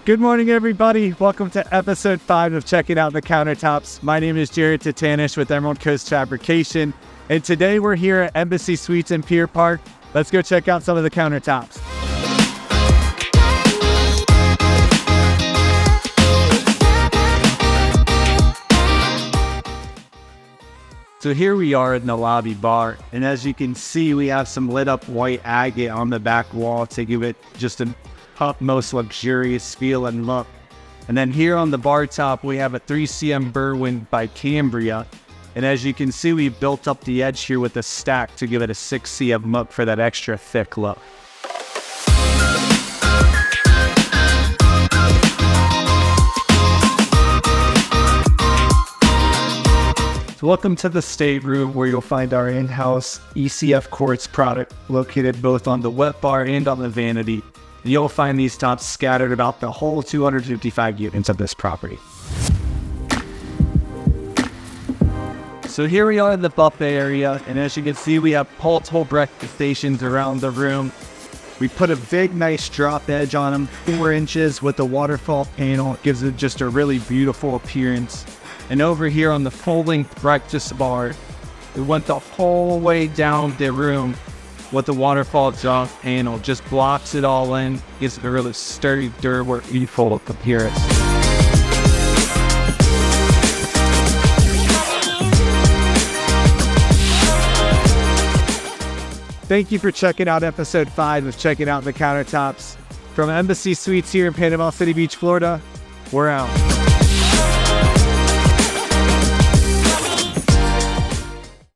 Good morning, everybody. Welcome to episode 5 of Checking Out the Countertops. My name is Jared Titanish with Emerald Coast Fabrication, and today we're here at Embassy Suites in Pier Park. Let's go check out some of the countertops. So here we are in the lobby bar, and as you can see, we have some lit up white agate on the back wall to give it just an utmost luxurious feel and look. And then here on the bar top, we have a 3cm Berwyn by Cambria. And as you can see, we built up the edge here with a stack to give it a 6cm look for that extra thick look. So welcome to the stateroom, where you'll find our in-house ECF quartz product located both on the wet bar and on the vanity. And you'll find these tops scattered about the whole 255 units of this property. So here we are in the buffet area, and as you can see, we have multiple breakfast stations around the room. We put a big, nice drop edge on them, 4 inches with the waterfall panel. It gives it just a really beautiful appearance. And over here on the folding breakfast bar, we went the whole way down the room with the waterfall drop panel. Just blocks it all in, gives it a really sturdy, durable, beautiful appearance. Thank you for checking out episode 5 of Checking Out the Countertops. From Embassy Suites here in Panama City Beach, Florida, we're out.